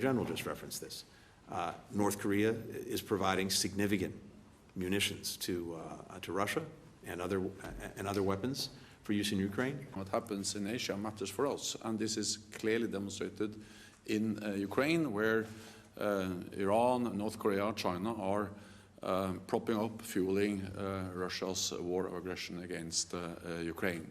General just referenced this. North Korea is providing significant munitions to Russia and other weapons for use in Ukraine. What happens in Asia matters for us, and this is clearly demonstrated in Ukraine, where Iran, North Korea, China are propping up, fueling Russia's war of aggression against Ukraine.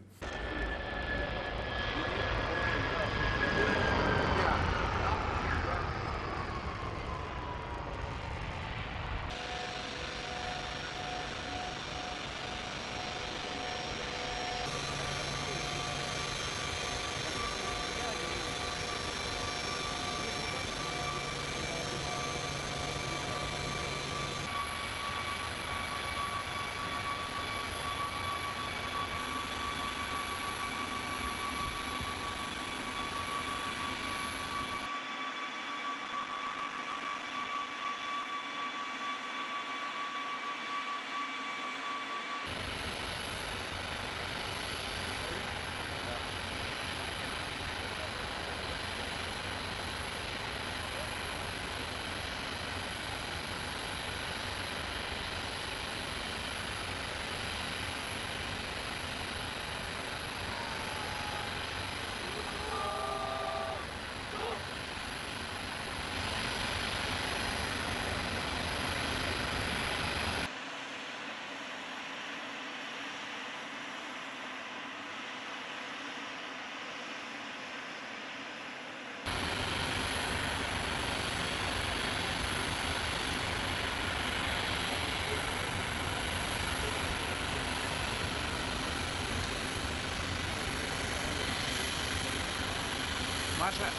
Маша.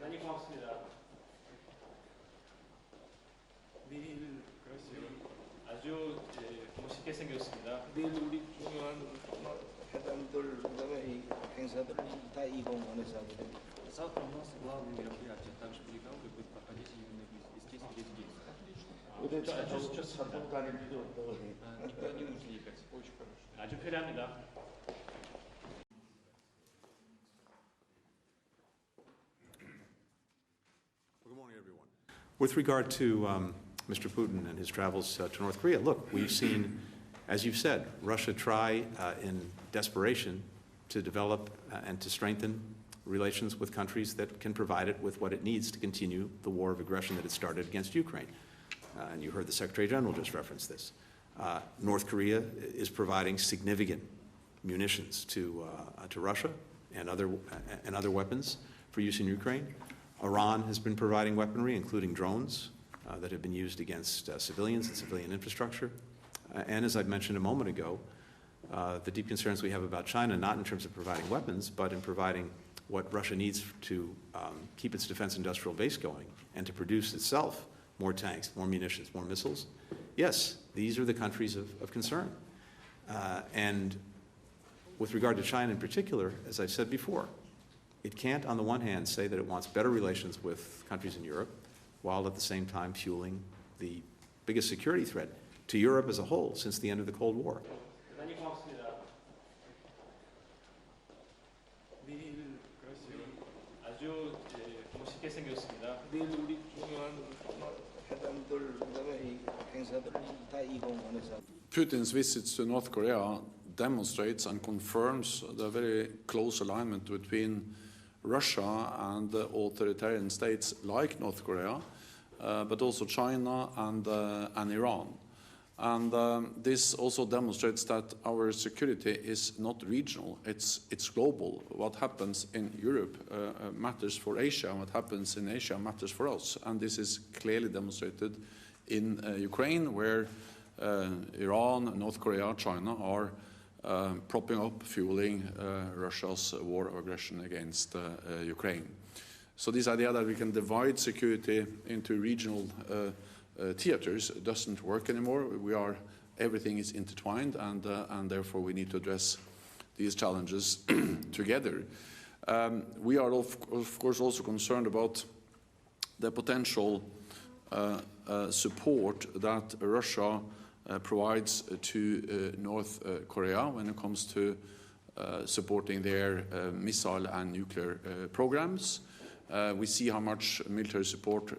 많이 고맙습니다. 내일 아주 멋있게 생겼습니다. 내일 우리 중요한 회담들 그다음에 이 행사들 다 이 공간에서 하게 됩니다. Завтра у нас главные мероприятия, также переговоры будут проходить именно здесь, где здесь. 근데 저 산동 다닐 필요 없다고 해. Никуда не нужно ехать, очень хорошо. 아주 편합니다. Good morning, everyone. With regard to Mr. Putin and his travels to North Korea, look, we've seen, as you've said, Russia try in desperation to develop and to strengthen relations with countries that can provide it with what it needs to continue the war of aggression that it started against Ukraine. And you heard the Secretary General just reference this. North Korea is providing significant munitions to Russia and other weapons for use in Ukraine. Iran has been providing weaponry, including drones, that have been used against civilians and civilian infrastructure. And as I mentioned a moment ago, the deep concerns we have about China, not in terms of providing weapons, but in providing what Russia needs to keep its defense industrial base going and to produce itself more tanks, more munitions, more missiles. Yes, these are the countries of concern. And with regard to China in particular, as I've said before, it can't, on the one hand, say that it wants better relations with countries in Europe, while at the same time fueling the biggest security threat to Europe as a whole since the end of the Cold War. 많이 고맙습니다. 내일 아주 멋있게 생겼습니다. 내일 우리 중요한 회담들 그다음에 이 행사들 다 이 공간에서. Putin's visits to North Korea demonstrates and confirms the very close alignment between Russia and authoritarian states like North Korea, but also China and Iran. And this also demonstrates that our security is not regional, it's global. What happens in Europe matters for Asia, and what happens in Asia matters for us. And this is clearly demonstrated in Ukraine, where Iran, North Korea, China are propping up, fueling Russia's war of aggression against Ukraine. So this idea that we can divide security into regional theaters doesn't work anymore. Everything is intertwined, and therefore we need to address these challenges together. We are of course also concerned about the potential support that Russia provides to North Korea when it comes to supporting their missile and nuclear programs. We see how much military support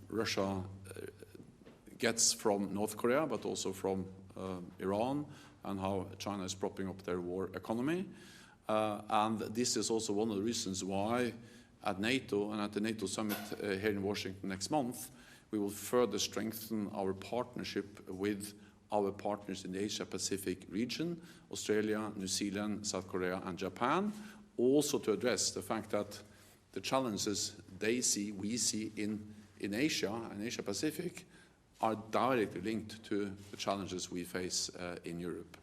Russia gets from North Korea, but also from Iran, and how China is propping up their war economy. And this is also one of the reasons why at NATO and at the NATO summit here in Washington next month, we will further strengthen our partnership with our partners in the Asia-Pacific region, Australia, New Zealand, South Korea, and Japan, also to address the fact that the challenges they see, we see in Asia and Asia-Pacific, are directly linked to the challenges we face in Europe.